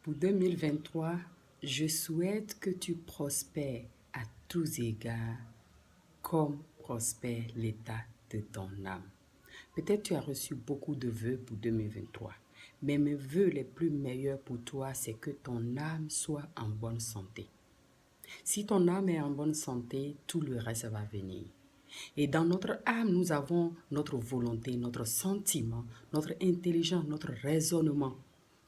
Pour 2023, je souhaite que tu prospères à tous égards comme prospère l'état de ton âme. Peut-être tu as reçu beaucoup de vœux pour 2023, mais mes vœux les plus meilleurs pour toi, c'est que ton âme soit en bonne santé. Si ton âme est en bonne santé, tout le reste va venir. Et dans notre âme, nous avons notre volonté, notre sentiment, notre intelligence, notre raisonnement,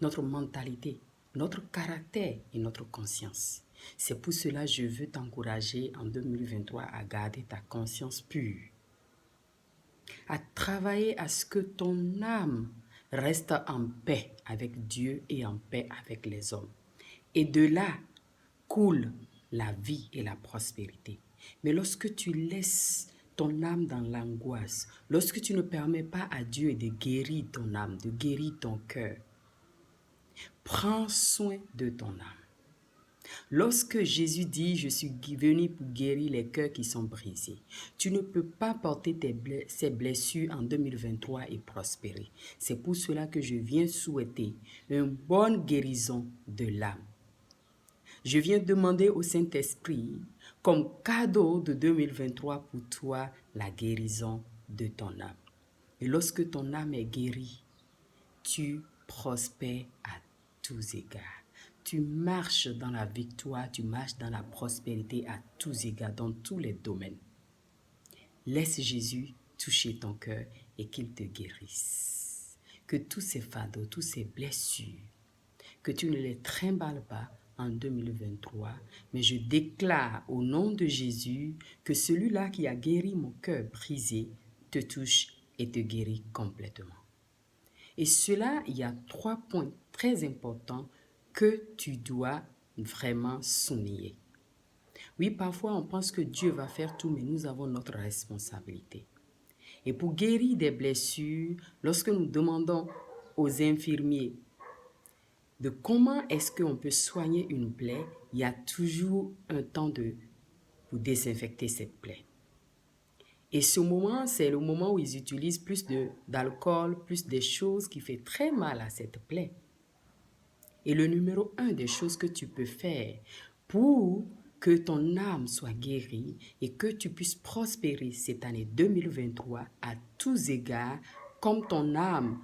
notre mentalité, notre caractère et notre conscience. C'est pour cela que je veux t'encourager en 2023 à garder ta conscience pure, à travailler à ce que ton âme reste en paix avec Dieu et en paix avec les hommes. Et de là coule la vie et la prospérité. Mais lorsque tu laisses ton âme dans l'angoisse, lorsque tu ne permets pas à Dieu de guérir ton âme, de guérir ton cœur, prends soin de ton âme. Lorsque Jésus dit « Je suis venu pour guérir les cœurs qui sont brisés », tu ne peux pas porter ces blessures en 2023 et prospérer. C'est pour cela que je viens souhaiter une bonne guérison de l'âme. Je viens demander au Saint-Esprit, comme cadeau de 2023 pour toi, la guérison de ton âme. Et lorsque ton âme est guérie, tu prospères à tous égards. Tu marches dans la victoire, tu marches dans la prospérité à tous égards, dans tous les domaines. Laisse Jésus toucher ton cœur et qu'il te guérisse. Que tous ces fardeaux, toutes ces blessures, que tu ne les trimbales pas en 2023, mais je déclare au nom de Jésus que celui-là qui a guéri mon cœur brisé te touche et te guérit complètement. Et cela, il y a 3 points très importants que tu dois vraiment souligner. Oui, parfois on pense que Dieu va faire tout, mais nous avons notre responsabilité. Et pour guérir des blessures, lorsque nous demandons aux infirmiers de comment est-ce qu'on peut soigner une plaie, il y a toujours un temps pour désinfecter cette plaie. Et ce moment, c'est le moment où ils utilisent plus d'alcool, plus des choses qui font très mal à cette plaie. Et le numéro 1 des choses que tu peux faire pour que ton âme soit guérie et que tu puisses prospérer cette année 2023 à tous égards, comme ton âme,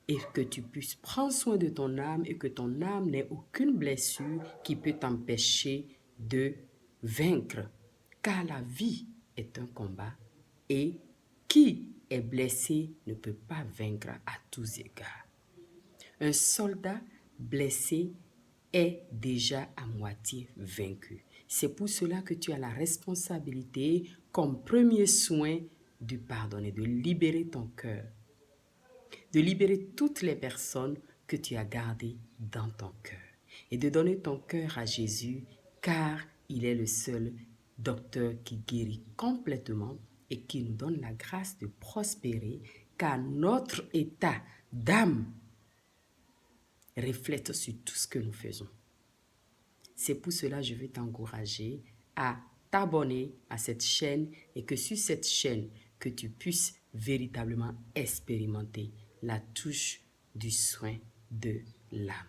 et que tu puisses prendre soin de ton âme et que ton âme n'ait aucune blessure qui peut t'empêcher de vaincre. Car la vie est un combat et qui est blessé ne peut pas vaincre à tous égards. Un soldat blessé est déjà à moitié vaincu. C'est pour cela que tu as la responsabilité comme premier soin de pardonner, de libérer ton cœur, de libérer toutes les personnes que tu as gardées dans ton cœur et de donner ton cœur à Jésus car il est le seul docteur qui guérit complètement et qui nous donne la grâce de prospérer car notre état d'âme reflète sur tout ce que nous faisons. C'est pour cela que je veux t'encourager à t'abonner à cette chaîne et que sur cette chaîne, que tu puisses véritablement expérimenter la touche du soin de l'âme.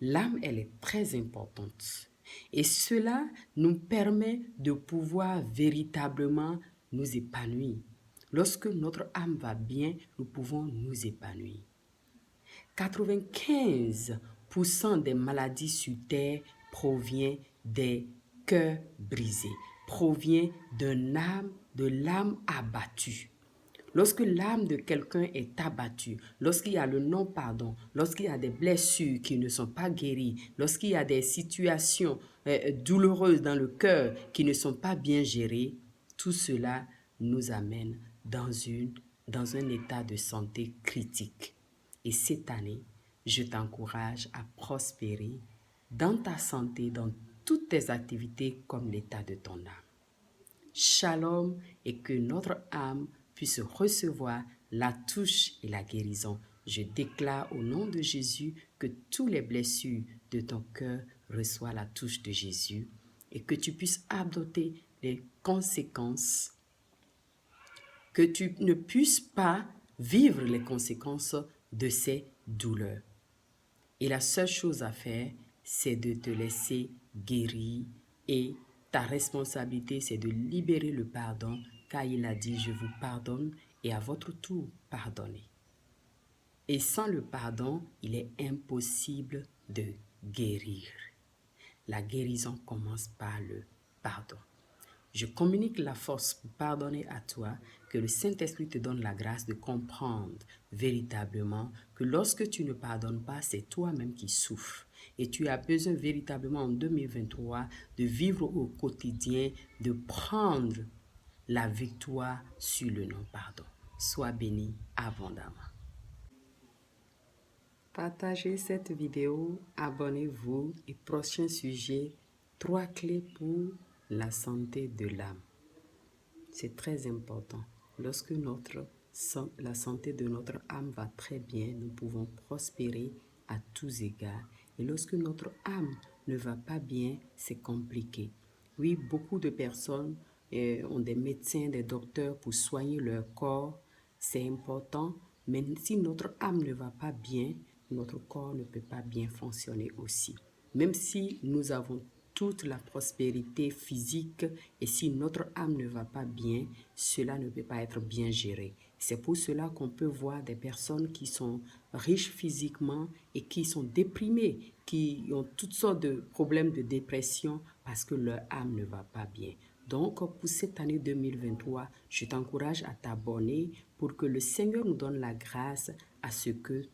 L'âme, elle est très importante et cela nous permet de pouvoir véritablement nous épanouir. Lorsque notre âme va bien, nous pouvons nous épanouir. 95% des maladies sur terre provient des cœurs brisés, provient de l'âme abattue. Lorsque l'âme de quelqu'un est abattue, lorsqu'il y a le non-pardon, lorsqu'il y a des blessures qui ne sont pas guéries, lorsqu'il y a des situations douloureuses dans le cœur qui ne sont pas bien gérées, tout cela nous amène dans un état de santé critique. Et cette année, je t'encourage à prospérer dans ta santé, dans toutes tes activités comme l'état de ton âme. Shalom et que notre âme puisse recevoir la touche et la guérison. Je déclare au nom de Jésus que tous les blessures de ton cœur reçoivent la touche de Jésus et que tu puisses adopter les conséquences, que tu ne puisses pas vivre les conséquences de ces douleurs. Et la seule chose à faire, c'est de te laisser guérir et ta responsabilité, c'est de libérer le pardon, car il a dit, je vous pardonne et à votre tour, pardonnez. Et sans le pardon, il est impossible de guérir. La guérison commence par le pardon. Je communique la force pour pardonner à toi, que le Saint-Esprit te donne la grâce de comprendre véritablement que lorsque tu ne pardonnes pas, c'est toi-même qui souffres. Et tu as besoin véritablement en 2023 de vivre au quotidien, de prendre la victoire sur le non-pardon. Sois béni abondamment. Partagez cette vidéo, abonnez-vous et prochain sujet, 3 clés pour la santé de l'âme. C'est très important. Lorsque la santé de notre âme va très bien, nous pouvons prospérer à tous égards. Et lorsque notre âme ne va pas bien, c'est compliqué. Oui, beaucoup de personnes ont des médecins, des docteurs pour soigner leur corps. C'est important, mais si notre âme ne va pas bien, notre corps ne peut pas bien fonctionner aussi. Même si nous avons toute la prospérité physique et si notre âme ne va pas bien, cela ne peut pas être bien géré. C'est pour cela qu'on peut voir des personnes qui sont riches physiquement et qui sont déprimées, qui ont toutes sortes de problèmes de dépression parce que leur âme ne va pas bien. Donc, pour cette année 2023, je t'encourage à t'abonner pour que le Seigneur nous donne la grâce à ce que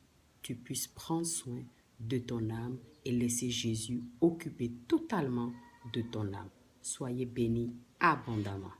tu puisses prendre soin de ton âme et laisser Jésus occuper totalement de ton âme. Soyez bénis abondamment.